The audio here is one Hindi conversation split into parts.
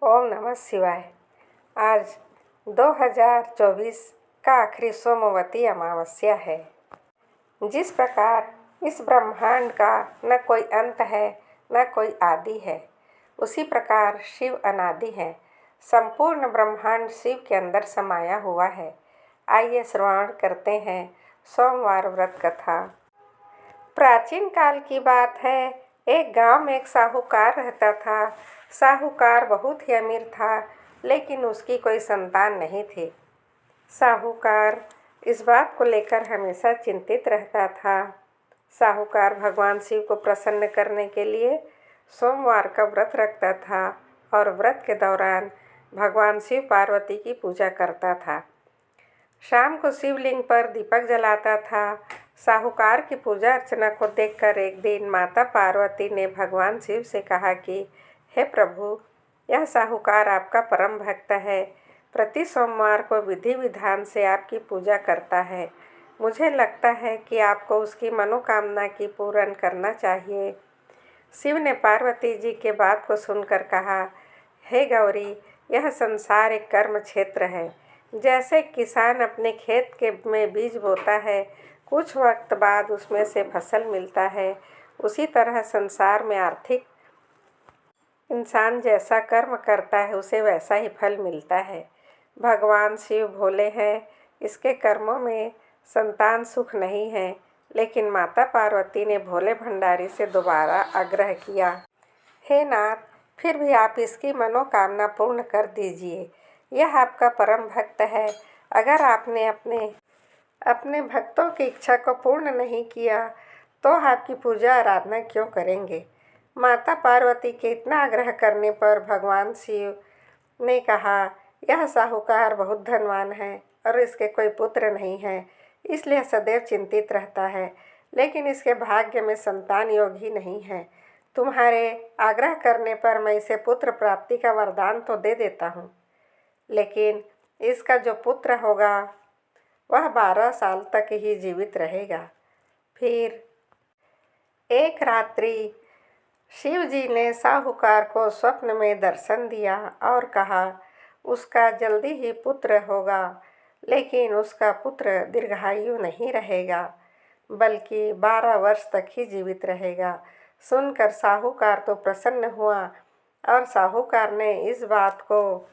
ओम नमः शिवाय। आज 2024 का आखिरी सोमवती अमावस्या है। जिस प्रकार इस ब्रह्मांड का न कोई अंत है न कोई आदि है, उसी प्रकार शिव अनादि है। संपूर्ण ब्रह्मांड शिव के अंदर समाया हुआ है। आइए श्रवण करते हैं सोमवार व्रत कथा। प्राचीन काल की बात है। एक गांव में एक साहूकार रहता था। साहूकार बहुत ही अमीर था, लेकिन उसकी कोई संतान नहीं थी। साहूकार इस बात को लेकर हमेशा चिंतित रहता था। साहूकार भगवान शिव को प्रसन्न करने के लिए सोमवार का व्रत रखता था और व्रत के दौरान भगवान शिव पार्वती की पूजा करता था। शाम को शिवलिंग पर दीपक जलाता था। साहूकार की पूजा अर्चना को देखकर एक दिन माता पार्वती ने भगवान शिव से कहा कि हे प्रभु, यह साहूकार आपका परम भक्त है। प्रति सोमवार को विधि विधान से आपकी पूजा करता है। मुझे लगता है कि आपको उसकी मनोकामना की पूर्ण करना चाहिए। शिव ने पार्वती जी के बात को सुनकर कहा, हे गौरी, यह संसार एक कर्म क्षेत्र है। जैसे किसान अपने खेत में बीज बोता है, कुछ वक्त बाद उसमें से फसल मिलता है, उसी तरह संसार में आर्थिक इंसान जैसा कर्म करता है, उसे वैसा ही फल मिलता है। भगवान शिव भोले हैं, इसके कर्मों में संतान सुख नहीं है। लेकिन माता पार्वती ने भोले भंडारी से दोबारा आग्रह किया, हे नाथ, फिर भी आप इसकी मनोकामना पूर्ण कर दीजिए। यह आपका परम भक्त है। अगर आपने अपने भक्तों की इच्छा को पूर्ण नहीं किया तो आपकी पूजा आराधना क्यों करेंगे। माता पार्वती के इतना आग्रह करने पर भगवान शिव ने कहा, यह साहूकार बहुत धनवान है और इसके कोई पुत्र नहीं है, इसलिए सदैव चिंतित रहता है। लेकिन इसके भाग्य में संतान योग ही नहीं है। तुम्हारे आग्रह करने पर मैं इसे पुत्र प्राप्ति का वरदान तो दे देता हूँ, लेकिन इसका जो पुत्र होगा वह 12 साल तक ही जीवित रहेगा। फिर एक रात्रि शिव जी ने साहूकार को स्वप्न में दर्शन दिया और कहा, उसका जल्दी ही पुत्र होगा, लेकिन उसका पुत्र दीर्घायु नहीं रहेगा, बल्कि 12 वर्ष तक ही जीवित रहेगा। सुनकर साहूकार तो प्रसन्न हुआ और साहूकार ने इस बात को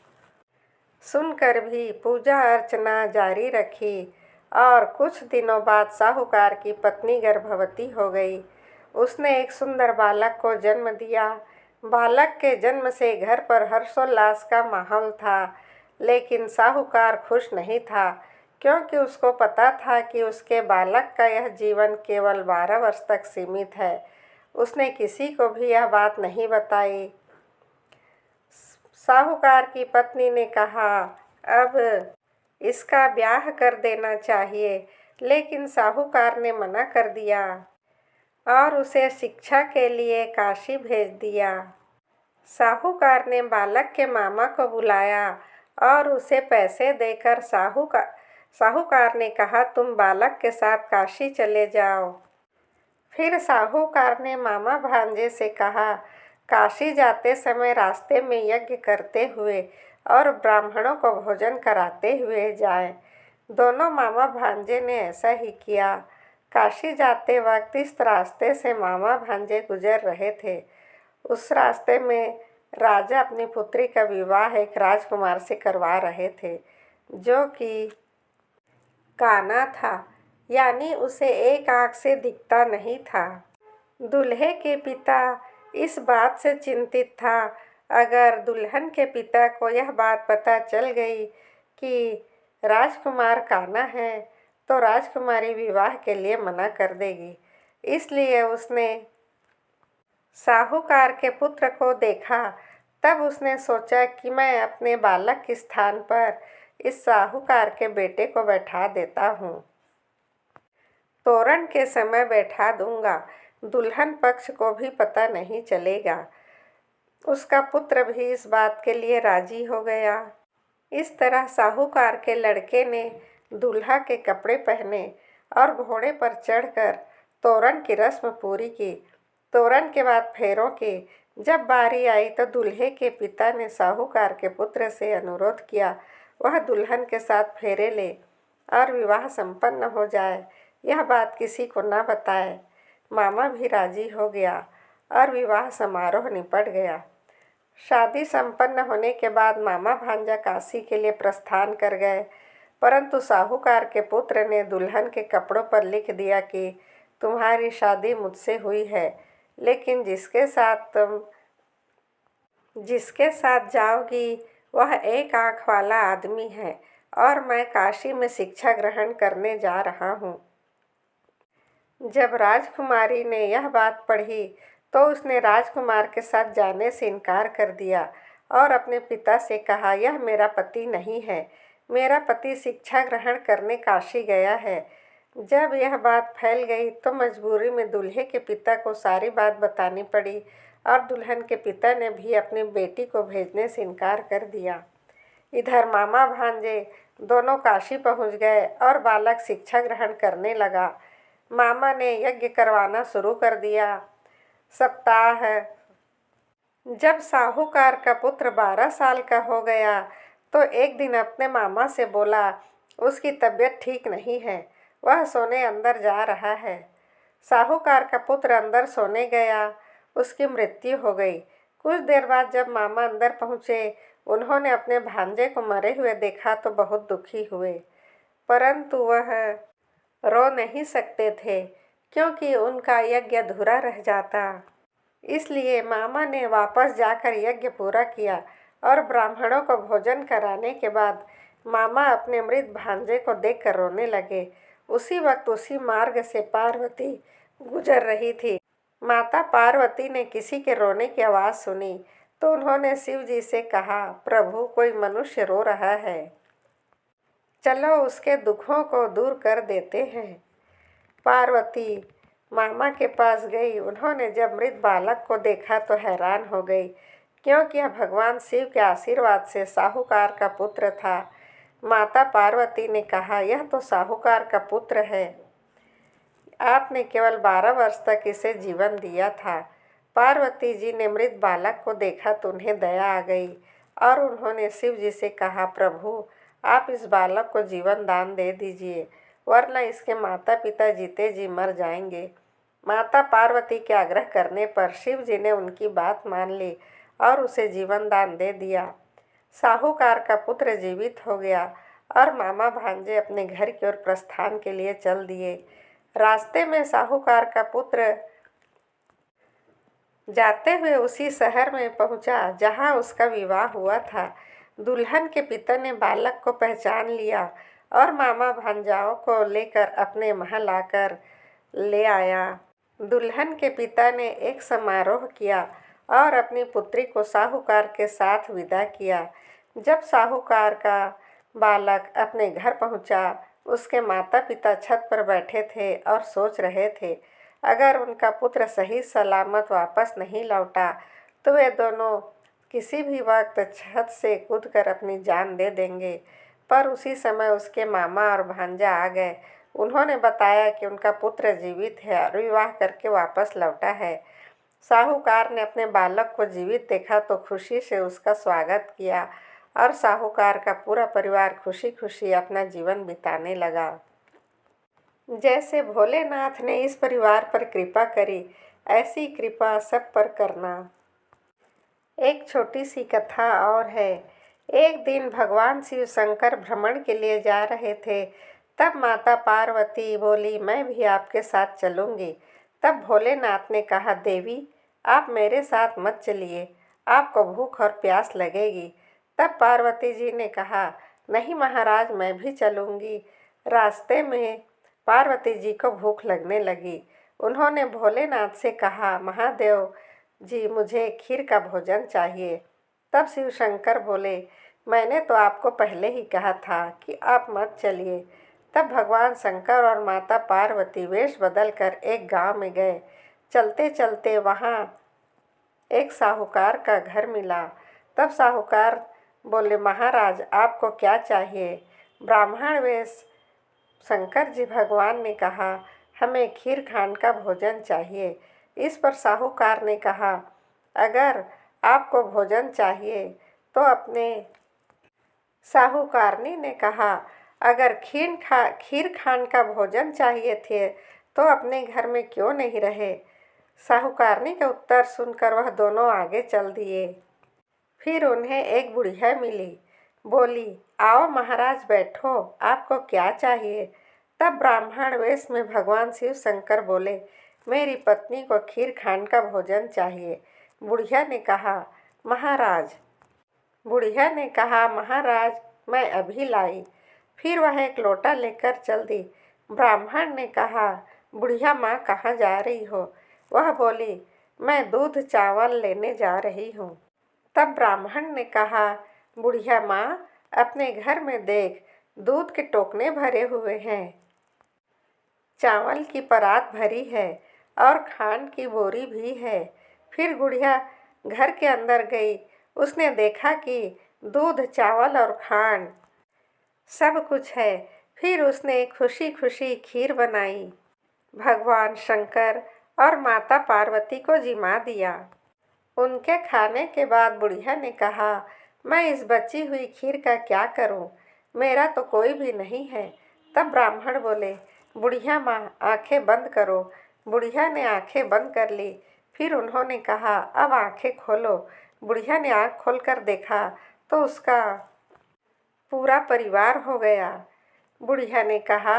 सुनकर भी पूजा अर्चना जारी रखी और कुछ दिनों बाद साहूकार की पत्नी गर्भवती हो गई। उसने एक सुंदर बालक को जन्म दिया। बालक के जन्म से घर पर हर्षोल्लास का माहौल था, लेकिन साहूकार खुश नहीं था, क्योंकि उसको पता था कि उसके बालक का यह जीवन केवल 12 वर्ष तक सीमित है। उसने किसी को भी यह बात नहीं बताई। साहूकार की पत्नी ने कहा, अब इसका ब्याह कर देना चाहिए, लेकिन साहूकार ने मना कर दिया और उसे शिक्षा के लिए काशी भेज दिया। साहूकार ने बालक के मामा को बुलाया और उसे पैसे देकर साहूकार ने कहा, तुम बालक के साथ काशी चले जाओ। फिर साहूकार ने मामा भांजे से कहा, काशी जाते समय रास्ते में यज्ञ करते हुए और ब्राह्मणों को भोजन कराते हुए जाएं। दोनों मामा भांजे ने ऐसा ही किया। काशी जाते वक्त इस रास्ते से मामा भांजे गुजर रहे थे। उस रास्ते में राजा अपनी पुत्री का विवाह एक राजकुमार से करवा रहे थे, जो कि काना था, यानी उसे एक आँख से दिखता नहीं था। दूल्हे के पिता इस बात से चिंतित था, अगर दुल्हन के पिता को यह बात पता चल गई कि राजकुमार काना है तो राजकुमारी विवाह के लिए मना कर देगी। इसलिए उसने साहूकार के पुत्र को देखा। तब उसने सोचा कि मैं अपने बालक के स्थान पर इस साहूकार के बेटे को बैठा देता हूँ। तोरण के समय बैठा दूंगा, दुल्हन पक्ष को भी पता नहीं चलेगा। उसका पुत्र भी इस बात के लिए राजी हो गया। इस तरह साहूकार के लड़के ने दूल्हा के कपड़े पहने और घोड़े पर चढ़कर तोरण की रस्म पूरी की। तोरण के बाद फेरों की। जब बारी आई तो दूल्हे के पिता ने साहूकार के पुत्र से अनुरोध किया वह दुल्हन के साथ फेरे ले और विवाह संपन्न हो जाए, यह बात किसी को न बताए। मामा भी राजी हो गया और विवाह समारोह निपट गया। शादी संपन्न होने के बाद मामा भांजा काशी के लिए प्रस्थान कर गए, परंतु साहूकार के पुत्र ने दुल्हन के कपड़ों पर लिख दिया कि तुम्हारी शादी मुझसे हुई है, लेकिन जिसके साथ जाओगी वह एक आँख वाला आदमी है और मैं काशी में शिक्षा ग्रहण करने जा रहा हूँ। जब राजकुमारी ने यह बात पढ़ी तो उसने राजकुमार के साथ जाने से इनकार कर दिया और अपने पिता से कहा, यह मेरा पति नहीं है, मेरा पति शिक्षा ग्रहण करने काशी गया है। जब यह बात फैल गई तो मजबूरी में दूल्हे के पिता को सारी बात बतानी पड़ी और दुल्हन के पिता ने भी अपनी बेटी को भेजने से इनकार कर दिया। इधर मामा भांजे दोनों काशी पहुंच गए और बालक शिक्षा ग्रहण करने लगा। मामा ने यज्ञ करवाना शुरू कर दिया। सप्ताह जब साहूकार का पुत्र 12 साल का हो गया तो एक दिन अपने मामा से बोला, उसकी तबीयत ठीक नहीं है, वह सोने अंदर जा रहा है। साहूकार का पुत्र अंदर सोने गया, उसकी मृत्यु हो गई। कुछ देर बाद जब मामा अंदर पहुँचे, उन्होंने अपने भांजे को मरे हुए देखा तो बहुत दुखी हुए, परंतु वह रो नहीं सकते थे क्योंकि उनका यज्ञ अधूरा रह जाता। इसलिए मामा ने वापस जाकर यज्ञ पूरा किया और ब्राह्मणों को भोजन कराने के बाद मामा अपने मृत भांजे को देखकर रोने लगे। उसी वक्त उसी मार्ग से पार्वती गुजर रही थी। माता पार्वती ने किसी के रोने की आवाज़ सुनी तो उन्होंने शिव जी से कहा, प्रभु कोई मनुष्य रो रहा है, चलो उसके दुखों को दूर कर देते हैं। पार्वती मामा के पास गई। उन्होंने जब मृत बालक को देखा तो हैरान हो गई क्योंकि यह भगवान शिव के आशीर्वाद से साहूकार का पुत्र था। माता पार्वती ने कहा, यह तो साहूकार का पुत्र है, आपने केवल 12 वर्ष तक इसे जीवन दिया था। पार्वती जी ने मृत बालक को देखा तो उन्हें दया आ गई और उन्होंने शिव जी से कहा, प्रभु आप इस बालक को जीवन दान दे दीजिए, वरना इसके माता पिता जीते जी मर जाएंगे। माता पार्वती के आग्रह करने पर शिव जी ने उनकी बात मान ली और उसे जीवन दान दे दिया। साहूकार का पुत्र जीवित हो गया और मामा भांजे अपने घर की ओर प्रस्थान के लिए चल दिए। रास्ते में साहूकार का पुत्र जाते हुए उसी शहर में पहुंचा जहां उसका विवाह हुआ था। दुल्हन के पिता ने बालक को पहचान लिया और मामा भांजाओं को लेकर अपने महल आकर ले आया। दुल्हन के पिता ने एक समारोह किया और अपनी पुत्री को साहूकार के साथ विदा किया। जब साहूकार का बालक अपने घर पहुंचा, उसके माता पिता छत पर बैठे थे और सोच रहे थे, अगर उनका पुत्र सही सलामत वापस नहीं लौटा तो वे दोनों किसी भी वक्त छत से कूदकर अपनी जान दे देंगे। पर उसी समय उसके मामा और भांजा आ गए। उन्होंने बताया कि उनका पुत्र जीवित है और विवाह करके वापस लौटा है। साहूकार ने अपने बालक को जीवित देखा तो खुशी से उसका स्वागत किया और साहूकार का पूरा परिवार खुशी खुशी अपना जीवन बिताने लगा। जैसे भोलेनाथ ने इस परिवार पर कृपा करी, ऐसी कृपा सब पर करना। एक छोटी सी कथा और है। एक दिन भगवान शिव शंकर भ्रमण के लिए जा रहे थे। तब माता पार्वती बोली, मैं भी आपके साथ चलूँगी। तब भोलेनाथ ने कहा, देवी आप मेरे साथ मत चलिए, आपको भूख और प्यास लगेगी। तब पार्वती जी ने कहा, नहीं महाराज मैं भी चलूँगी। रास्ते में पार्वती जी को भूख लगने लगी। उन्होंने भोलेनाथ से कहा, महादेव जी मुझे खीर का भोजन चाहिए। तब शिव शंकर बोले, मैंने तो आपको पहले ही कहा था कि आप मत चलिए। तब भगवान शंकर और माता पार्वती वेश बदलकर एक गांव में गए। चलते चलते वहां एक साहूकार का घर मिला। तब साहूकार बोले, महाराज आपको क्या चाहिए? ब्राह्मण वेश शंकर जी भगवान ने कहा, हमें खीर खांड का भोजन चाहिए। इस पर साहूकार ने कहा, अगर आपको भोजन चाहिए तो अपने साहूकारनी ने कहा, अगर खीर खान का भोजन चाहिए थे तो अपने घर में क्यों नहीं रहे। साहूकारनी का उत्तर सुनकर वह दोनों आगे चल दिए। फिर उन्हें एक बुढ़िया मिली। बोली, आओ महाराज बैठो, आपको क्या चाहिए। तब ब्राह्मण वेश में भगवान शिव शंकर बोले, मेरी पत्नी को खीर खान का भोजन चाहिए। बुढ़िया ने कहा, महाराज मैं अभी लाई। फिर वह एक लोटा लेकर चल दी। ब्राह्मण ने कहा, बुढ़िया माँ कहाँ जा रही हो। वह बोली, मैं दूध चावल लेने जा रही हूँ। तब ब्राह्मण ने कहा, बुढ़िया माँ, अपने घर में देख, दूध के टोकने भरे हुए हैं, चावल की परात भरी है और खांड की बोरी भी है। फिर बुढ़िया घर के अंदर गई। उसने देखा कि दूध, चावल और खांड सब कुछ है। फिर उसने खुशी खुशी खीर बनाई। भगवान शंकर और माता पार्वती को जिमा दिया। उनके खाने के बाद बुढ़िया ने कहा, मैं इस बची हुई खीर का क्या करूं? मेरा तो कोई भी नहीं है। तब ब्राह्मण बोले, बुढ़िया माँ, आंखें बंद करो। बुढ़िया ने आंखें बंद कर ली। फिर उन्होंने कहा, अब आंखें खोलो। बुढ़िया ने आंख खोलकर देखा तो उसका पूरा परिवार हो गया। बुढ़िया ने कहा,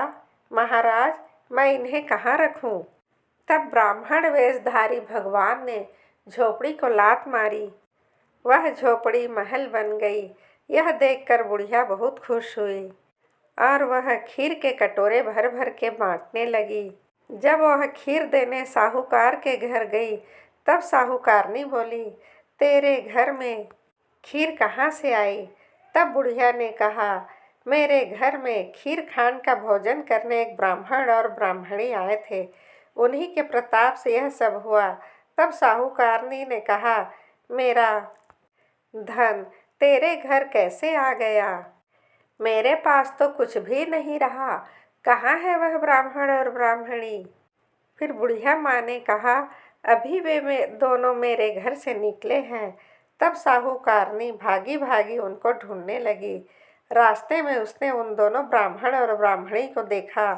महाराज, मैं इन्हें कहाँ रखूं? तब ब्राह्मण वेशधारी भगवान ने झोपड़ी को लात मारी। वह झोपड़ी महल बन गई। यह देखकर बुढ़िया बहुत खुश हुई और वह खीर के कटोरे भर भर के बांटने लगी। जब वह खीर देने साहूकार के घर गई तब साहूकारनी बोली, तेरे घर में खीर कहाँ से आई? तब बुढ़िया ने कहा, मेरे घर में खीर खान का भोजन करने एक ब्राह्मण और ब्राह्मणी आए थे, उन्हीं के प्रताप से यह सब हुआ। तब साहूकारनी ने कहा, मेरा धन तेरे घर कैसे आ गया? मेरे पास तो कुछ भी नहीं रहा। कहाँ है वह ब्राह्मण और ब्राह्मणी? फिर बुढ़िया माँ ने कहा, अभी वे दोनों मेरे घर से निकले हैं। तब साहूकारनी भागी भागी उनको ढूंढने लगी। रास्ते में उसने उन दोनों ब्राह्मण और ब्राह्मणी को देखा।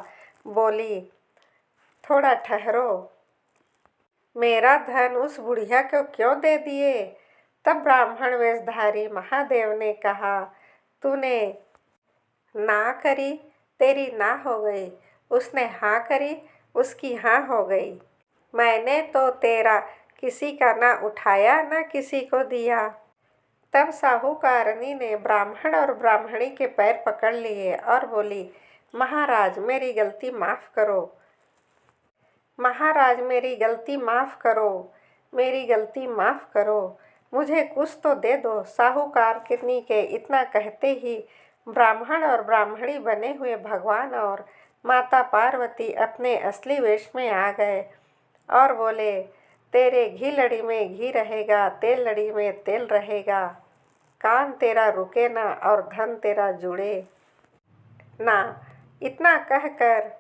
बोली, थोड़ा ठहरो, मेरा धन उस बुढ़िया को क्यों दे दिए? तब ब्राह्मण वेशधारी महादेव ने कहा, तूने ना करी, तेरी ना हो गई। उसने हाँ करी, उसकी हाँ हो गई। मैंने तो तेरा किसी का ना उठाया ना किसी को दिया। तब साहूकारनी ने ब्राह्मण और ब्राह्मणी के पैर पकड़ लिए और बोली, महाराज, मेरी गलती माफ़ करो। महाराज, मेरी गलती माफ़ करो, मेरी गलती माफ़ करो, मुझे कुछ तो दे दो। साहूकारनी के इतना कहते ही ब्राह्मण और ब्राह्मणी बने हुए भगवान और माता पार्वती अपने असली वेश में आ गए और बोले, तेरे घी लड़ी में घी रहेगा, तेल लड़ी में तेल रहेगा, कान तेरा रुके ना और धन तेरा जुड़े ना। इतना कहकर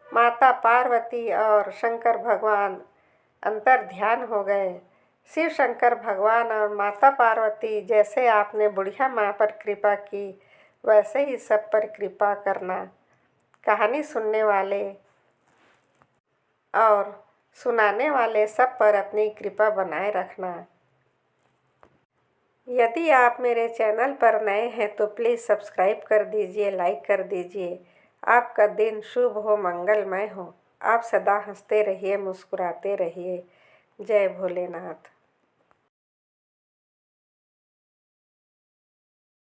माता पार्वती और शंकर भगवान अंतर ध्यान हो गए। शिव शंकर भगवान और माता पार्वती, जैसे आपने बुढ़िया माँ पर कृपा की वैसे ही सब पर कृपा करना। कहानी सुनने वाले और सुनाने वाले सब पर अपनी कृपा बनाए रखना। यदि आप मेरे चैनल पर नए हैं तो प्लीज़ सब्सक्राइब कर दीजिए, लाइक कर दीजिए। आपका दिन शुभ हो, मंगलमय हो। आप सदा हंसते रहिए, मुस्कुराते रहिए। जय भोलेनाथ।